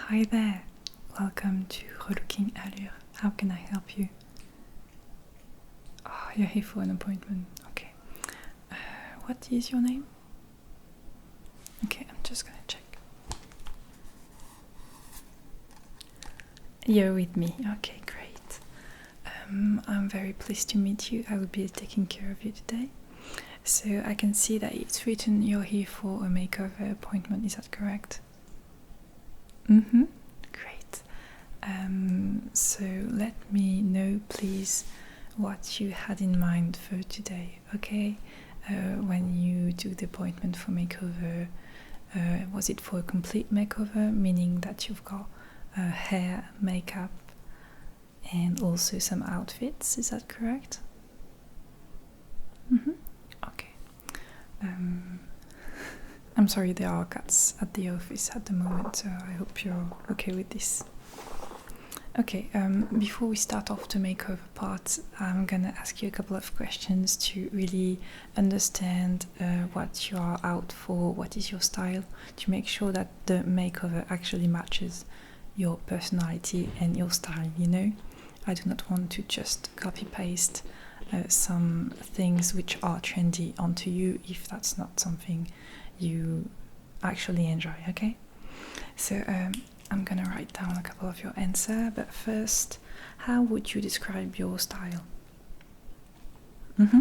Hi there, welcome to Relooking Allure. How can I help you? Oh, you're here for an appointment. Okay. What is your name? Okay, I'm just gonna check. You're with me. Okay, great. I'm very pleased to meet you. I will be taking care of you today. So I can see that it's written you're here for a makeover appointment. Is that correct? Mm-hmm. Great. So let me know, please, what you had in mind for today, okay? When you took the appointment for makeover, was it for a complete makeover, meaning that you've got hair, makeup, and also some outfits? Is that correct? Mm-hmm. Okay. I'm sorry, there are cats at the office at the moment, so I hope you're okay with this. Okay, before we start off the makeover part, I'm gonna ask you a couple of questions to really understand what you are out for, what is your style, to make sure that the makeover actually matches your personality and your style, you know? I do not want to just copy-paste some things which are trendy onto you if that's not something you actually enjoy, okay? So I'm gonna write down a couple of your answers, but first, how would you describe your style? Mm-hmm.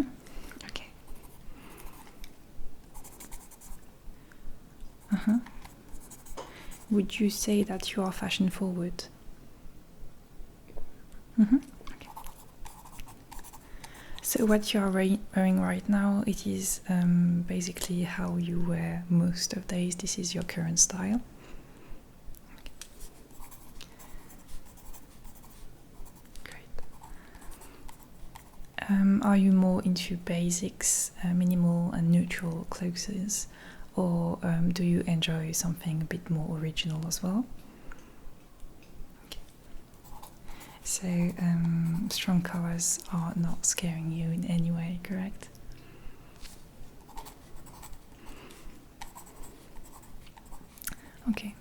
Okay. Uh-huh. Would you say that you are fashion forward? Mm-hmm. Okay. So what you are wearing right now, it is basically how you wear most of days. This is your current style. Are you more into basics, minimal and neutral clothes, or do you enjoy something a bit more original as well? Okay. So strong colors are not scaring you in any way, correct? Okay.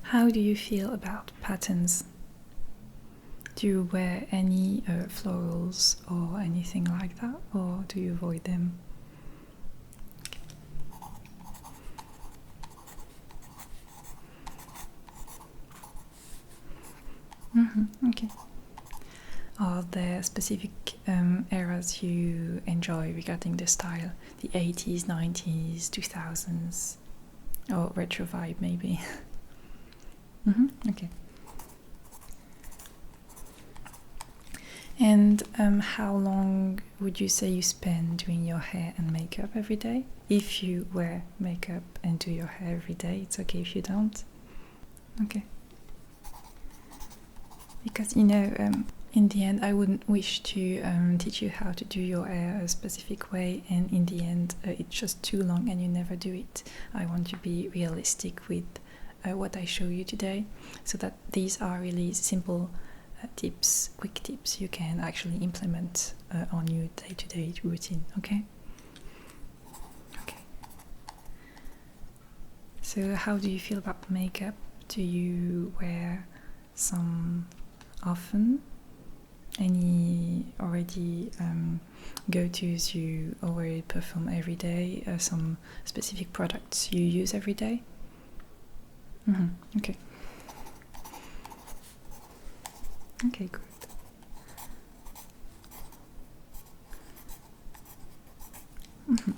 How do you feel about patterns? Do you wear any florals or anything like that, or do you avoid them? Mm-hmm. Okay. Are there specific eras you enjoy regarding the style? The 80s, 90s, 2000s, or retro vibe maybe? Mm-hmm. Okay. And how long would you say you spend doing your hair and makeup every day? If you wear makeup and do your hair every day, it's okay if you don't. Okay. Because, you know, in the end, I wouldn't wish to teach you how to do your hair a specific way, and in the end, it's just too long and you never do it. I want to be realistic with what I show you today, so that these are really simple tips, quick tips you can actually implement on your day-to-day routine, okay? Okay. So how do you feel about makeup? Do you wear some often? Any already go-tos you already perform every day? Some specific products you use every day? Mm-hmm. Okay. Okay, good. Mm-hmm.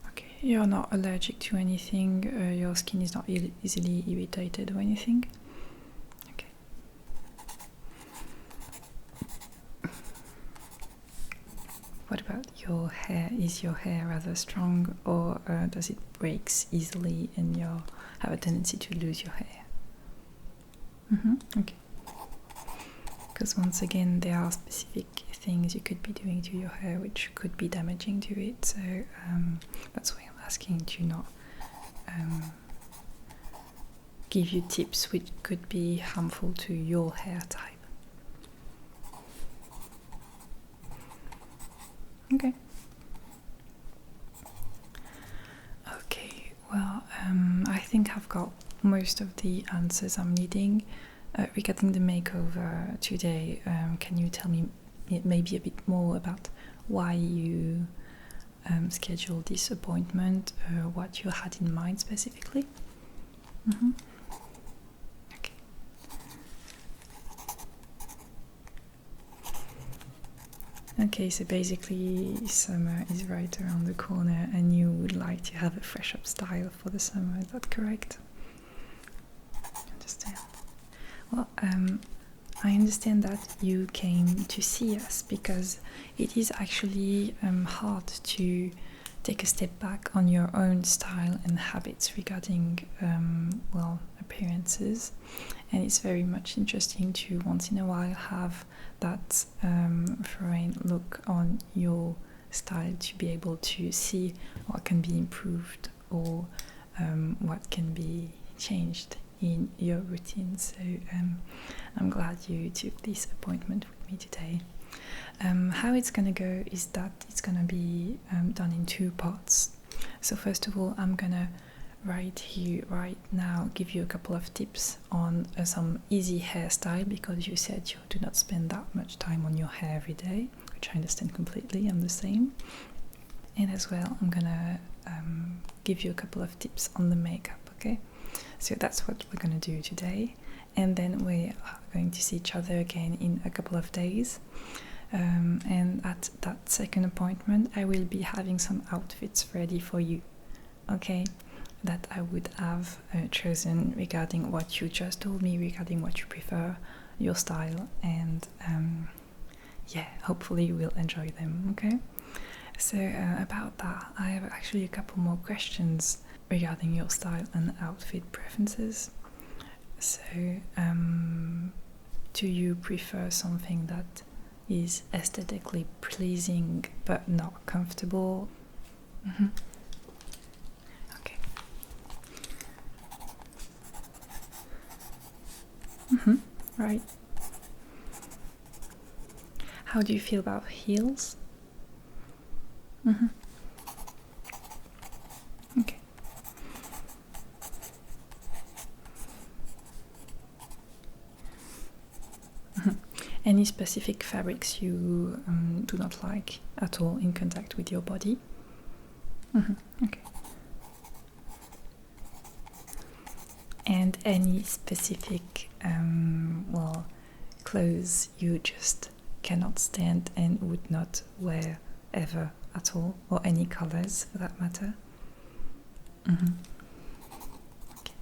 Okay, you're not allergic to anything. Your skin is not easily irritated or anything. Okay. What about your hair? Is your hair rather strong, or does it breaks easily and you have a tendency to lose your hair? Mm-hmm. Okay. Because once again, there are specific things you could be doing to your hair which could be damaging to it. So that's why I'm asking to not give you tips which could be harmful to your hair type. Okay. Okay, well, I think I've got most of the answers I'm needing. Regarding the makeover today, can you tell me maybe a bit more about why you scheduled this appointment, what you had in mind specifically? Okay. Okay, so basically summer is right around the corner and you would like to have a fresh up style for the summer, is that correct? Understand. Well, I understand that you came to see us because it is actually hard to take a step back on your own style and habits regarding, well, appearances, and it's very much interesting to once in a while have that foreign look on your style to be able to see what can be improved or what can be changed in your routine. So I'm glad you took this appointment with me today. How it's gonna go is that it's gonna be done in 2 parts. So first of all, I'm gonna right now give you a couple of tips on some easy hairstyle, because you said you do not spend that much time on your hair every day, which I understand completely. I'm the same. And as well, I'm gonna give you a couple of tips on the makeup. Okay, so that's what we're gonna do today, and then we are going to see each other again in a couple of days. And at that second appointment, I will be having some outfits ready for you, okay, that I would have chosen regarding what you just told me, regarding what you prefer, your style, and yeah, hopefully you will enjoy them, okay? So about that, I have actually a couple more questions regarding your style and outfit preferences. So do you prefer something that is aesthetically pleasing but not comfortable? Okay. Right. How do you feel about heels? Okay. Any specific fabrics you do not like at all in contact with your body? Okay. And any specific, well, clothes you just cannot stand and would not wear ever at all, or any colors for that matter? Okay.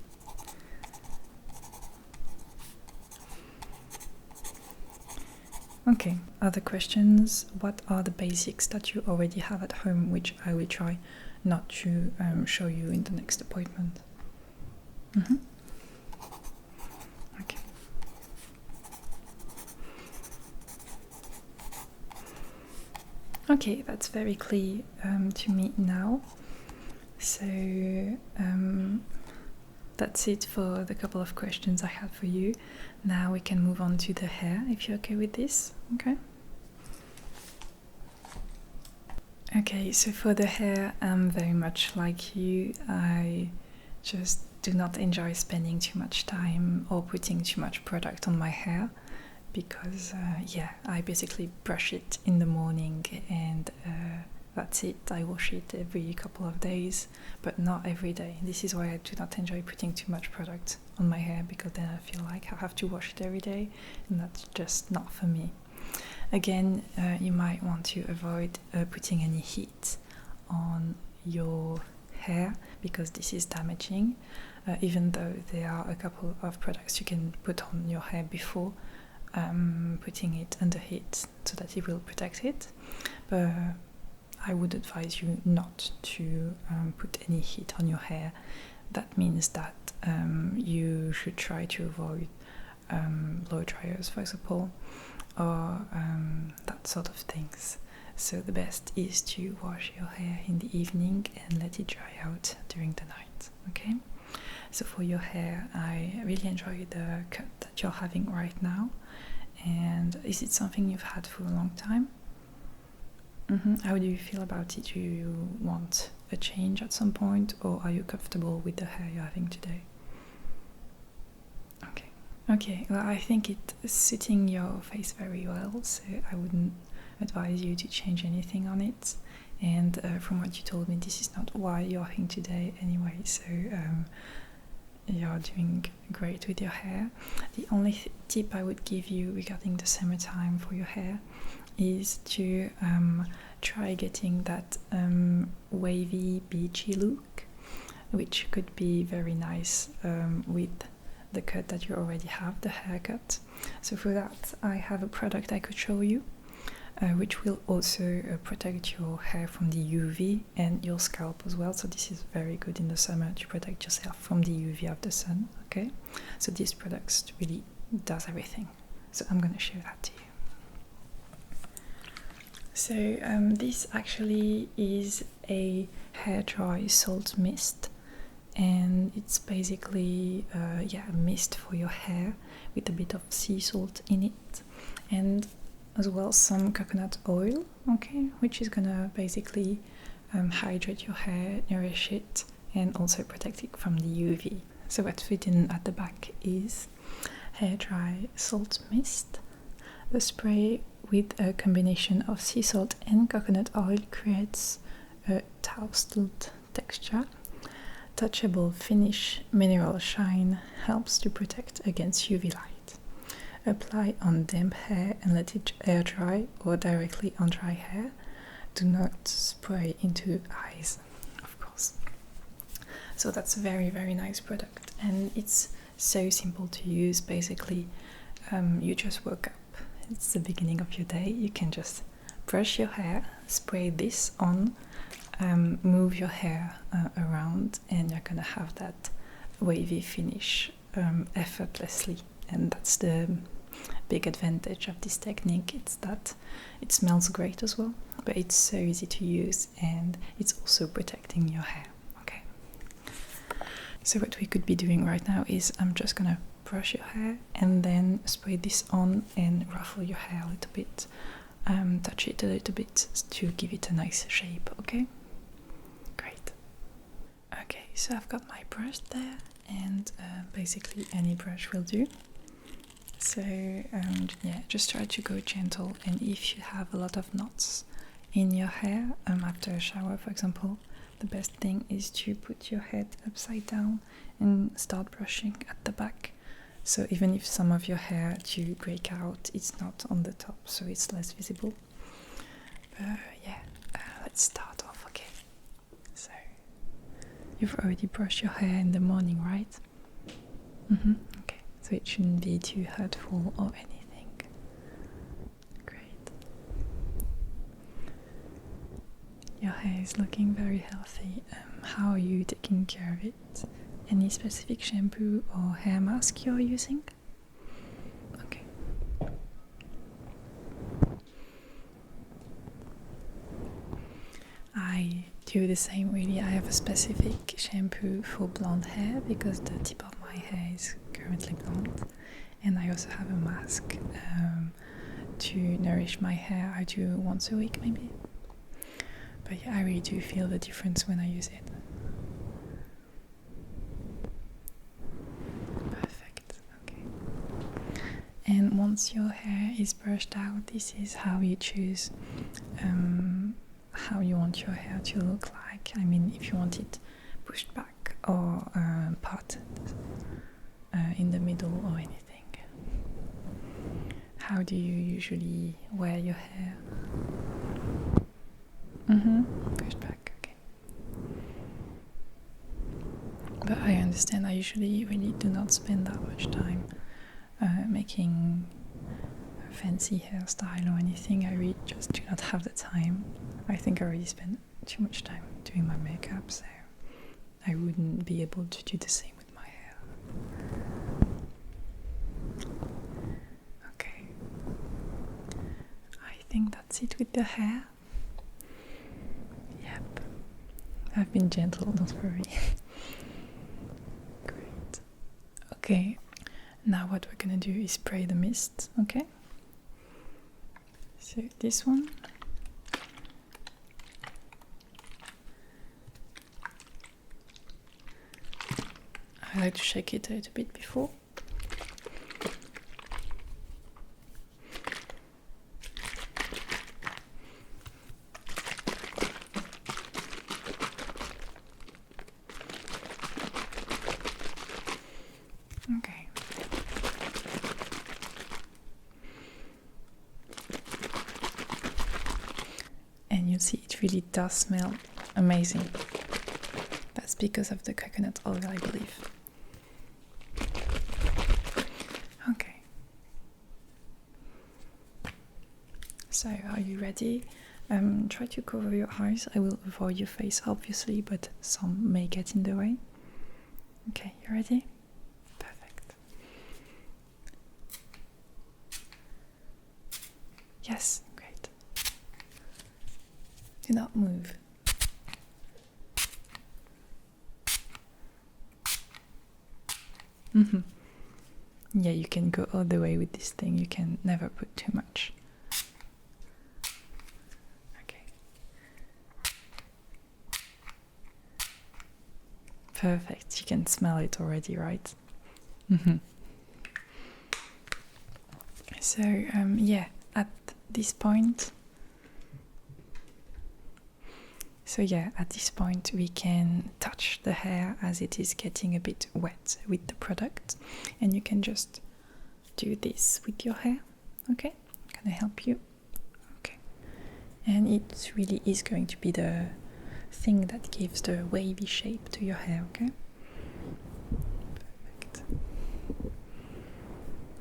Okay, other questions? What are the basics that you already have at home, which I will try not to show you in the next appointment? Okay. Okay, that's very clear to me now. So that's it for the couple of questions I had for you. Now we can move on to the hair, if you're okay with this. Okay. Okay, so for the hair, I'm very much like you. I just do not enjoy spending too much time or putting too much product on my hair, because yeah, I basically brush it in the morning and that's it. I wash it every couple of days, but not every day. This is why I do not enjoy putting too much product on my hair, because then I feel like I have to wash it every day, and that's just not for me. Again, you might want to avoid putting any heat on your hair, because this is damaging, even though there are a couple of products you can put on your hair before putting it under heat so that it will protect it. But I would advise you not to put any heat on your hair. That means that you should try to avoid blow dryers, for example, or that sort of things. So the best is to wash your hair in the evening and let it dry out during the night. Okay, So for your hair, I really enjoy the cut that you're having right now. And is it something you've had for a long time? How do you feel about it? Do you want a change at some point, or are you comfortable with the hair you're having today? Okay, well, I think it's suiting your face very well, so I wouldn't advise you to change anything on it. And from what you told me, this is not why you're having today anyway, so you're doing great with your hair. The only tip I would give you regarding the summertime for your hair is to try getting that wavy, beachy look, which could be very nice with the cut that you already have, the haircut. So for that, I have a product I could show you, which will also protect your hair from the UV and your scalp as well. So this is very good in the summer to protect yourself from the UV of the sun. Okay, so this product really does everything. So I'm going to show that to you. So this actually is a hair dry salt mist, and it's basically a mist for your hair with a bit of sea salt in it, and as well some coconut oil, okay, which is gonna basically hydrate your hair, nourish it, and also protect it from the UV. So what's written at the back is hair dry salt mist. The spray with a combination of sea salt and coconut oil creates a tousled texture. Touchable finish, mineral shine, helps to protect against UV light. Apply on damp hair and let it air dry or directly on dry hair. Do not spray into eyes, of course. So that's a very, very nice product, and it's so simple to use. Basically, you just woke up, it's the beginning of your day, you can just brush your hair, spray this on, move your hair around, and you're gonna have that wavy finish effortlessly. And that's the big advantage of this technique. It's that it smells great as well, but it's so easy to use, and it's also protecting your hair. Okay, so what we could be doing right now is I'm just gonna brush your hair and then spray this on and ruffle your hair a little bit, touch it a little bit to give it a nice shape. Okay, great. Okay, so I've got my brush there, and basically any brush will do. So just try to go gentle, and if you have a lot of knots in your hair after a shower, for example, the best thing is to put your head upside down and start brushing at the back. So even if some of your hair do break out, it's not on the top, so it's less visible. Let's start off. Okay, so you've already brushed your hair in the morning, right? Okay, so it shouldn't be too hurtful or anything. Great. Your hair is looking very healthy. How are you taking care of it? Any specific shampoo or hair mask you're using? Okay. I do the same really. I have a specific shampoo for blonde hair because the tip of my hair is currently blonde, and I also have a mask to nourish my hair. I do once a week maybe, but yeah, I really do feel the difference when I use it. And once your hair is brushed out, this is how you choose how you want your hair to look like. I mean, if you want it pushed back or parted in the middle or anything. How do you usually wear your hair? Pushed back, okay. But I understand, I usually really do not spend that much time making a fancy hairstyle or anything. I really just do not have the time. I think I already spend too much time doing my makeup, so I wouldn't be able to do the same with my hair. Okay, I think that's it with the hair. Yep, I've been gentle, don't worry. Great. Okay, now what we're gonna do is spray the mist, okay? So this one. I like to shake it a little bit before. Okay. And you see it really does smell amazing. That's because of the coconut oil, I believe. Okay. So, are you ready? Try to cover your eyes. I will avoid your face, obviously, but some may get in the way. Okay, you ready? Perfect. Yes, great. Do not move. Yeah, you can go all the way with this thing. You can never put too much. Okay. Perfect. You can smell it already, right? So, yeah, at this point. So yeah, at this point we can touch the hair as it is getting a bit wet with the product, and you can just do this with your hair. Okay, can I help you? Okay, and it really is going to be the thing that gives the wavy shape to your hair. Okay, perfect,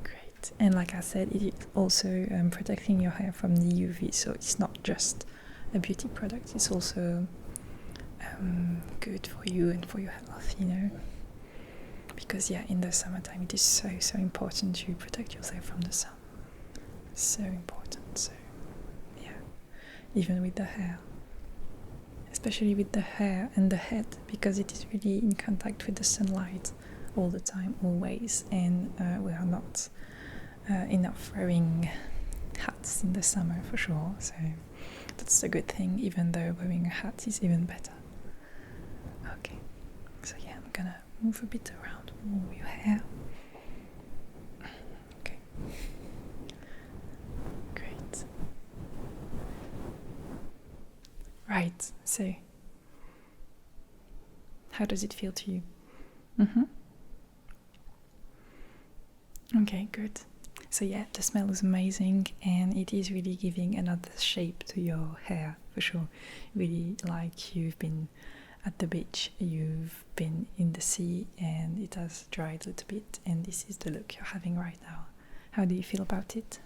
great. And like I said, it is also protecting your hair from the UV, so it's not just a beauty product, it's also good for you and for your health, you know, because yeah, in the summertime it is so important to protect yourself from the sun. So important. So yeah, even with the hair, especially with the hair and the head, because it is really in contact with the sunlight all the time, always, and we are not enough wearing hats in the summer for sure, so that's a good thing, even though wearing a hat is even better. Okay, so yeah, I'm gonna move a bit around more your hair. Okay, great. Right, so how does it feel to you? Okay, good. So yeah, the smell is amazing, and it is really giving another shape to your hair for sure. Really like you've been at the beach, you've been in the sea, and it has dried a little bit, and this is the look you're having right now. How do you feel about it?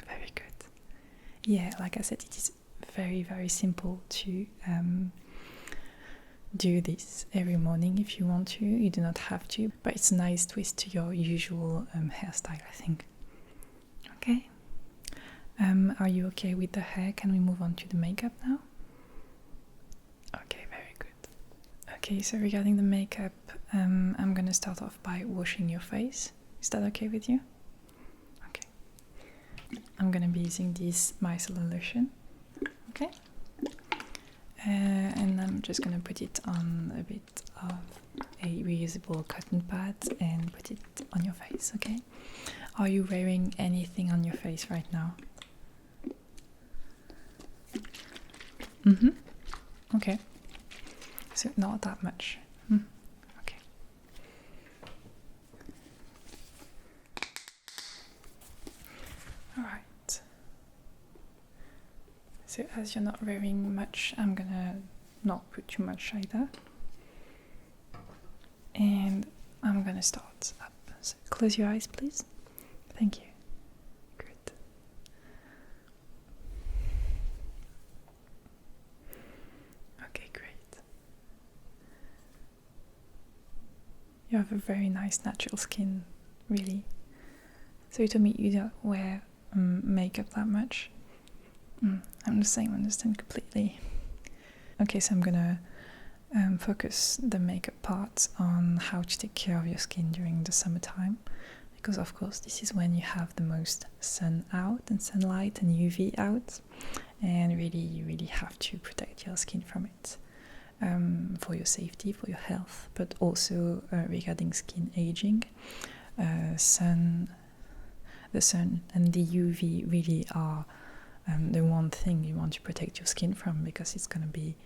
Very good. Yeah, like I said, it is very simple to do this every morning if you want to. You do not have to, but it's a nice twist to your usual hairstyle, I think. Okay. Are you okay with the hair? Can we move on to the makeup now? Okay, very good. Okay, so regarding the makeup, I'm gonna start off by washing your face. Is that okay with you? Okay. I'm gonna be using this micellar lotion. Okay. And I'm just gonna put it on a bit of a reusable cotton pad and put it on your face, okay? Are you wearing anything on your face right now? Okay. So not that much. Okay. Alright. So as you're not wearing much, I'm gonna not put too much either. And I'm gonna start up. So close your eyes, please. Thank you. Good. Okay, great. You have a very nice natural skin, really. So you told me you don't wear makeup that much. I'm the same, I understand completely. Okay, so I'm gonna focus the makeup part on how to take care of your skin during the summertime, because of course this is when you have the most sun out and sunlight and UV out, and really you really have to protect your skin from it, for your safety, for your health, but also regarding skin aging. The sun and the UV really are the one thing you want to protect your skin from, because it's going to be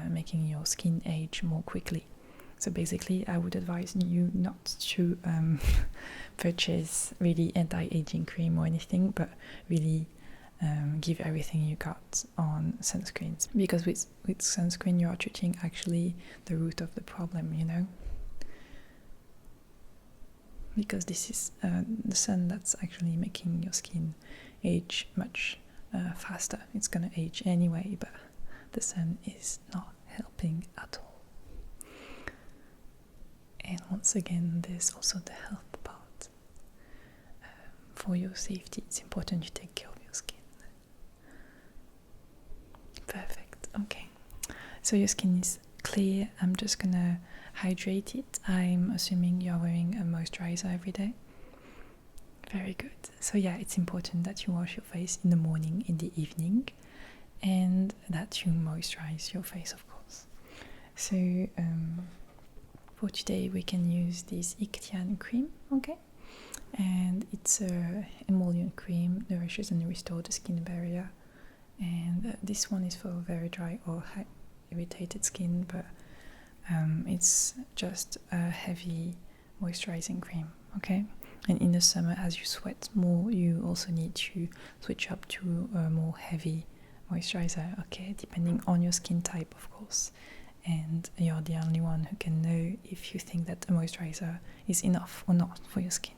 making your skin age more quickly. So basically I would advise you not to purchase really anti-aging cream or anything, but really give everything you got on sunscreens, because with sunscreen you are treating actually the root of the problem, you know, because this is the sun that's actually making your skin age much faster. It's gonna age anyway, but the sun is not helping at all. And once again, there's also the health part. For your safety, it's important you take care of your skin. Perfect. Okay, so your skin is clear. I'm just gonna hydrate it. I'm assuming you're wearing a moisturizer every day. Very good. So yeah, it's important that you wash your face in the morning, in the evening, and that you moisturize your face, of course. So for today we can use this Ictian cream, okay? And it's a emollient cream, nourishes and restores the skin barrier. And this one is for very dry or irritated skin, but it's just a heavy moisturizing cream, okay? And in the summer, as you sweat more, you also need to switch up to a more heavy moisturizer, okay? Depending on your skin type, of course. And you're the only one who can know if you think that a moisturizer is enough or not for your skin.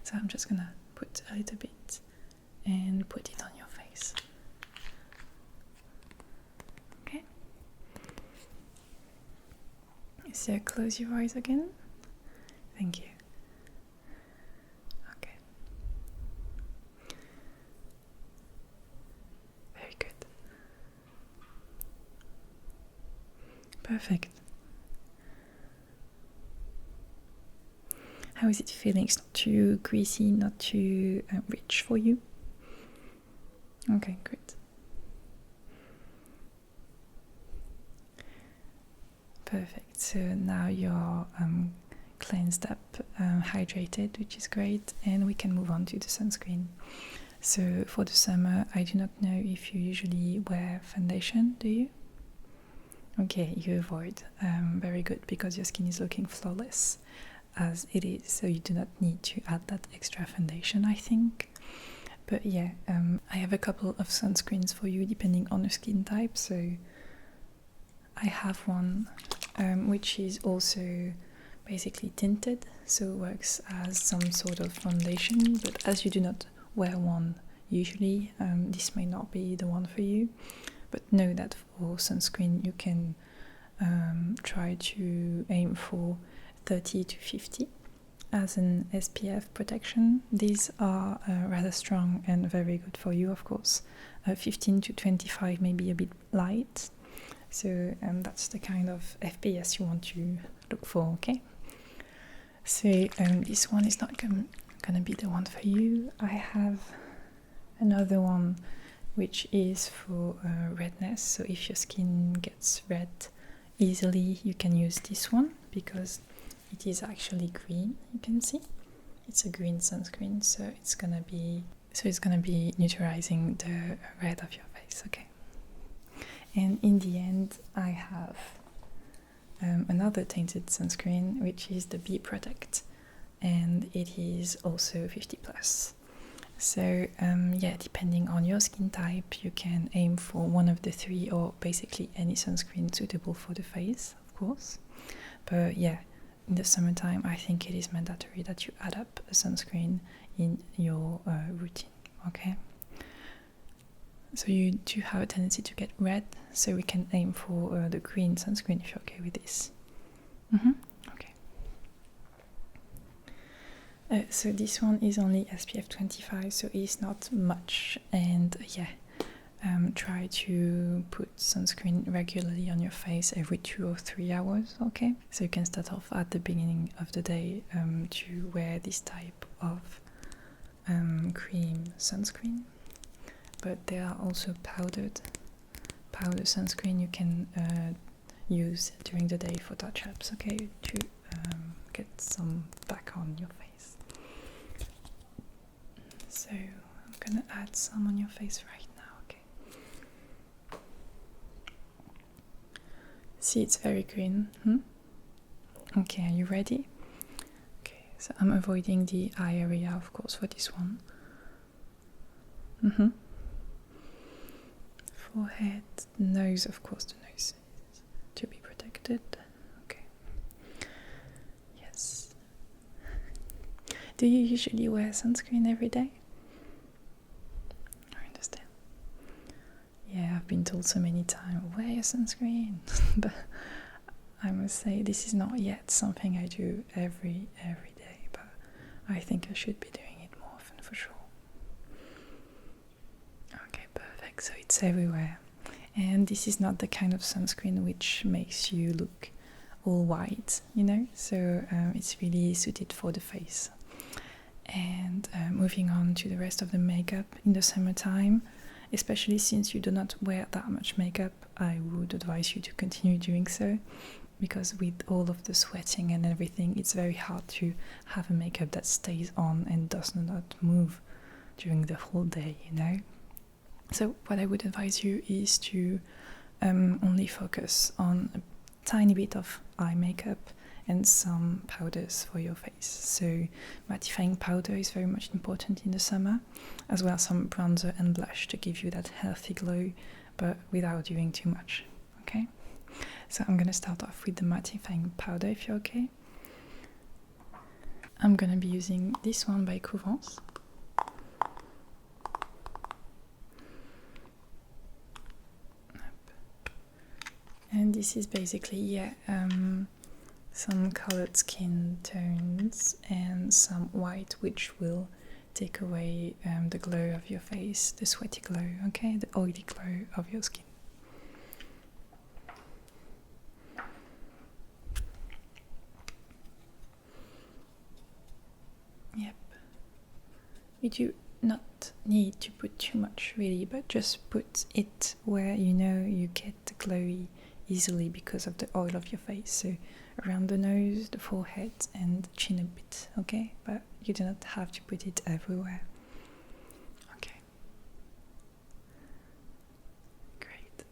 So I'm just gonna put a little bit and put it on your face. Okay. So close your eyes again. Thank you. Okay. Very good. Perfect. How is it feeling? It's not too greasy, not too rich for you? Okay, great. Perfect. So now you're cleansed up, hydrated, which is great, and we can move on to the sunscreen. So for the summer, I do not know if you usually wear foundation, do you? Okay, you avoid. Very good, because your skin is looking flawless as it is, so you do not need to add that extra foundation, I think. But yeah, I have a couple of sunscreens for you depending on your skin type. So I have one which is also basically tinted, so works as some sort of foundation, but as you do not wear one usually, this may not be the one for you. But know that for sunscreen you can try to aim for 30 to 50 as an SPF protection. These are rather strong and very good for you, of course. 15 to 25 may be a bit light, so that's the kind of FPS you want to look for, okay? So this one is not gonna be the one for you. I have another one which is for redness, so if your skin gets red easily you can use this one, because it is actually green. You can see it's a green sunscreen, so it's gonna be neutralizing the red of your face, okay? And in the end I have another tinted sunscreen, which is the Be Protect, and it is also 50 plus. So yeah, depending on your skin type you can aim for one of the three, or basically any sunscreen suitable for the face, of course. But yeah, in the summertime I think it is mandatory that you add up a sunscreen in your routine, okay? So you do have a tendency to get red, so we can aim for the green sunscreen if you're okay with this. Okay. So this one is only SPF 25, so it's not much, and yeah, try to put sunscreen regularly on your face every 2 or 3 hours, okay? So you can start off at the beginning of the day to wear this type of cream sunscreen, but there are also powder sunscreen you can use during the day for touch-ups, okay, to get some back on your face. So I'm gonna add some on your face right now, okay? See, it's very green. Okay, are you ready? Okay, so I'm avoiding the eye area, of course, for this one. Forehead, nose, of course, the nose is to be protected. Okay. Yes. Do you usually wear sunscreen every day? I understand. Yeah, I've been told so many times, wear your sunscreen. But I must say, this is not yet something I do every day, but I think I should be doing it more often for sure. Okay, perfect. So it's everywhere. And this is not the kind of sunscreen which makes you look all white, you know? So it's really suited for the face. And moving on to the rest of the makeup in the summertime, especially since you do not wear that much makeup, I would advise you to continue doing so, because with all of the sweating and everything, it's very hard to have a makeup that stays on and does not move during the whole day, you know? So what I would advise you is to only focus on a tiny bit of eye makeup and some powders for your face. So mattifying powder is very much important in the summer, as well as some bronzer and blush to give you that healthy glow, but without doing too much, okay? So I'm gonna start off with the mattifying powder, if you're okay. I'm gonna be using this one by Couvance. And this is basically, some colored skin tones and some white, which will take away the glow of your face, the sweaty glow, okay, the oily glow of your skin. Yep. You do not need to put too much, really, but just put it where you know you get the glowy easily because of the oil of your face. So around the nose, the forehead, and the chin a bit, okay? But you do not have to put it everywhere. Okay. Great.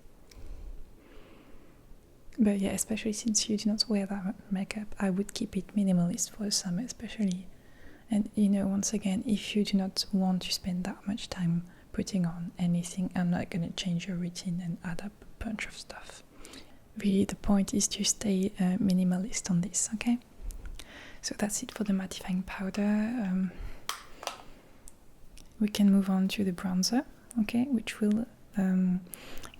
But yeah, especially since you do not wear that makeup, I would keep it minimalist for the summer especially. And you know, once again, if you do not want to spend that much time putting on anything, I'm not going to change your routine and add up a bunch of stuff. Really, the point is to stay minimalist on this, okay? So that's it for the mattifying powder. We can move on to the bronzer, okay, which will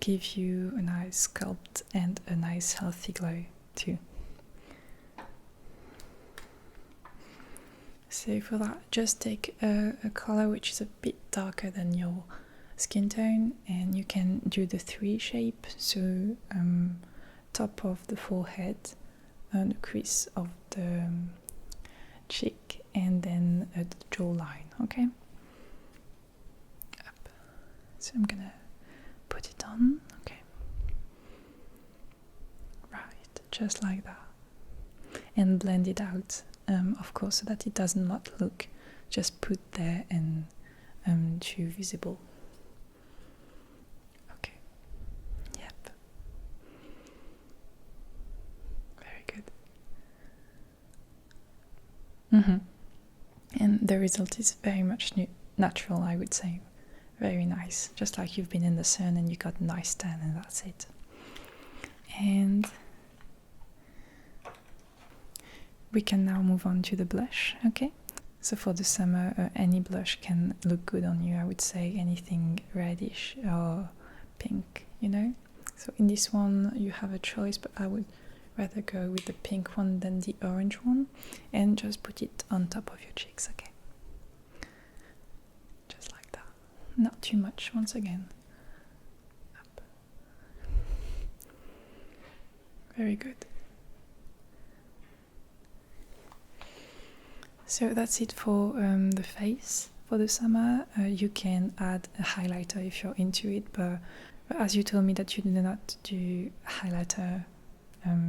give you a nice sculpt and a nice healthy glow too. So for that, just take a color which is a bit darker than your skin tone, and you can do the 3 shape, so top of the forehead, the crease of the cheek, and then the jawline, okay? Up. So I'm gonna put it on, okay? Right, just like that. And blend it out, of course, so that it does not look just put there and too visible. Okay. Yep. Very good. And the result is very much natural, I would say. Very nice. Just like you've been in the sun and you got a nice tan, and that's it. And we can now move on to the blush, okay? So for the summer, any blush can look good on you, I would say. Anything reddish or pink, you know? So in this one, you have a choice, but I would rather go with the pink one than the orange one, and just put it on top of your cheeks, okay? Just like that. Not too much, once again. Very good. So that's it for the face. For the summer, you can add a highlighter if you're into it, but as you told me that you do not do highlighter,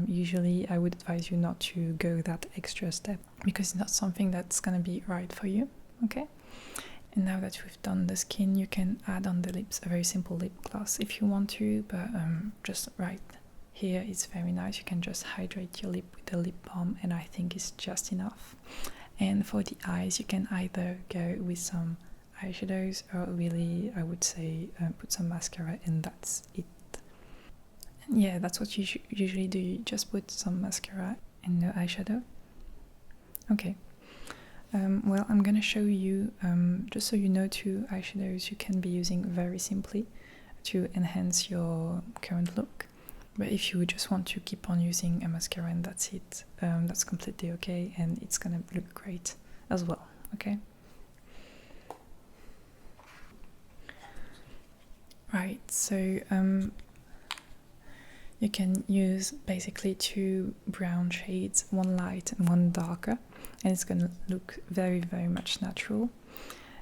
usually I would advise you not to go that extra step because it's not something that's gonna be right for you, okay? And now that we've done the skin, you can add on the lips a very simple lip gloss if you want to, but just right here it's very nice. You can just hydrate your lip with a lip balm, and I think it's just enough. And for the eyes, you can either go with some eyeshadows or really, I would say, put some mascara, and that's it. And yeah, that's what you usually do. You just put some mascara and no eyeshadow. Okay. Well, I'm gonna show you, just so you know, 2 eyeshadows you can be using very simply to enhance your current look. But if you just want to keep on using a mascara and that's it, that's completely okay, and it's gonna look great as well, okay? Right, so you can use basically 2 brown shades, one light and one darker, and it's gonna look very, very much natural.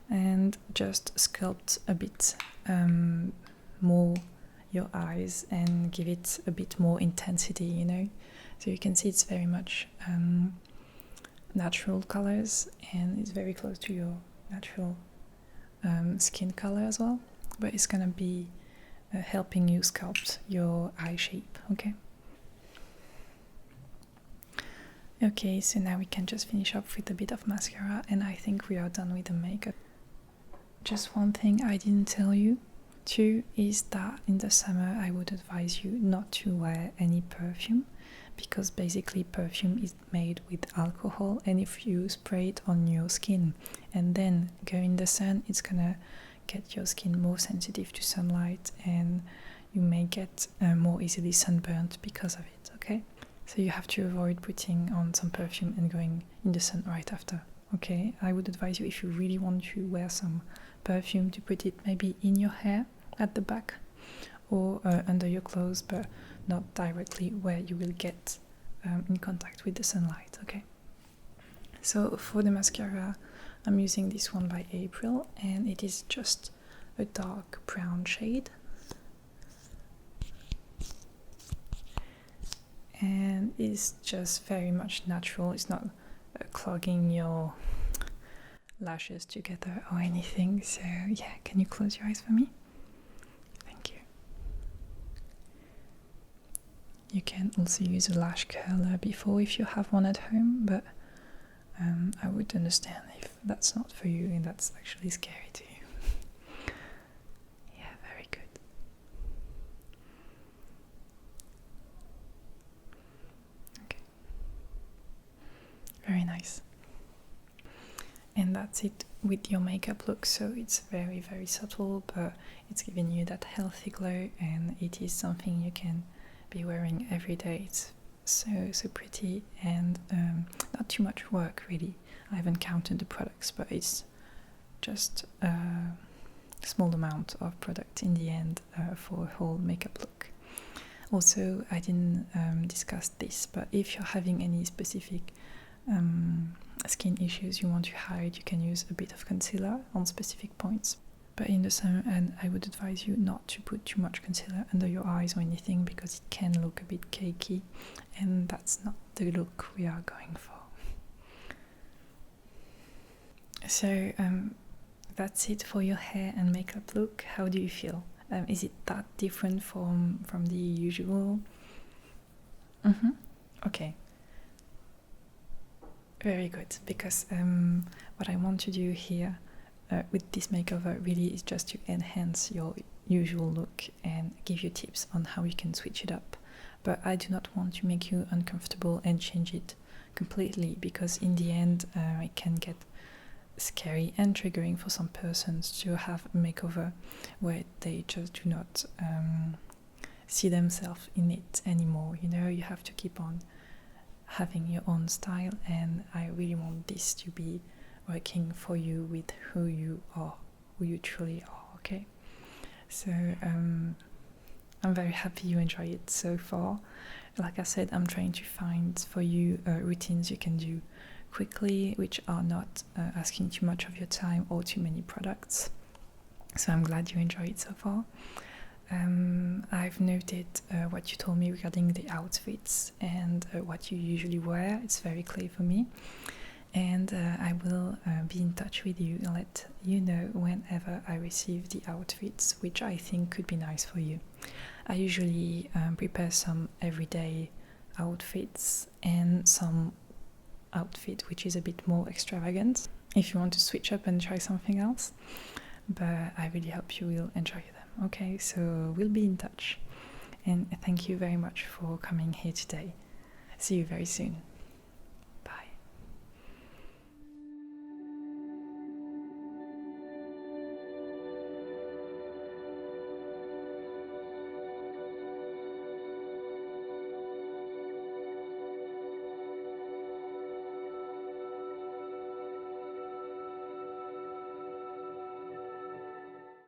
And just sculpt a bit more your eyes and give it a bit more intensity, you know. So you can see it's very much natural colors, and it's very close to your natural skin color as well, but it's gonna be helping you sculpt your eye shape, okay? Okay, so now we can just finish up with a bit of mascara, and I think we are done with the makeup. Just one thing I didn't tell you too is that in the summer I would advise you not to wear any perfume, because basically perfume is made with alcohol, and if you spray it on your skin and then go in the sun, it's gonna get your skin more sensitive to sunlight, and you may get more easily sunburnt because of it, okay? So you have to avoid putting on some perfume and going in the sun right after, okay? I would advise you, if you really want to wear some perfume, to put it maybe in your hair at the back or under your clothes, but not directly where you will get in contact with the sunlight, okay? So for the mascara, I'm using this one by April, and it is just a dark brown shade, and it's just very much natural. It's not clogging your lashes together or anything. So yeah, can you close your eyes for me? Thank you. You can also use a lash curler before if you have one at home, but I would understand if that's not for you and that's actually scary to you. Yeah, very good. Okay. Very nice. And that's it with your makeup look. So it's very, very subtle, but it's giving you that healthy glow, and it is something you can be wearing every day. It's so pretty, and not too much work really. I haven't counted the products, but it's just a small amount of product in the end for a whole makeup look. Also, I didn't discuss this, but if you're having any specific skin issues you want to hide, you can use a bit of concealer on specific points. But in the summer, and I would advise you not to put too much concealer under your eyes or anything, because it can look a bit cakey, and that's not the look we are going for. So that's it for your hair and makeup look. How do you feel? Is it that different from the usual? Okay. Very good, because what I want to do here with this makeover really is just to enhance your usual look and give you tips on how you can switch it up. But I do not want to make you uncomfortable and change it completely, because in the end it can get scary and triggering for some persons to have a makeover where they just do not see themselves in it anymore. You know, you have to keep on having your own style, and I really want this to be working for you with who you are, who you truly are, okay? So I'm very happy you enjoy it so far. Like I said, I'm trying to find for you routines you can do quickly, which are not asking too much of your time or too many products. So I'm glad you enjoy it so far. I've noted what you told me regarding the outfits and what you usually wear. It's very clear for me. And I will be in touch with you and let you know whenever I receive the outfits which I think could be nice for you. I usually prepare some everyday outfits and some outfit which is a bit more extravagant if you want to switch up and try something else, but I really hope you will enjoy them. Okay, so we'll be in touch, and thank you very much for coming here today. See you very soon.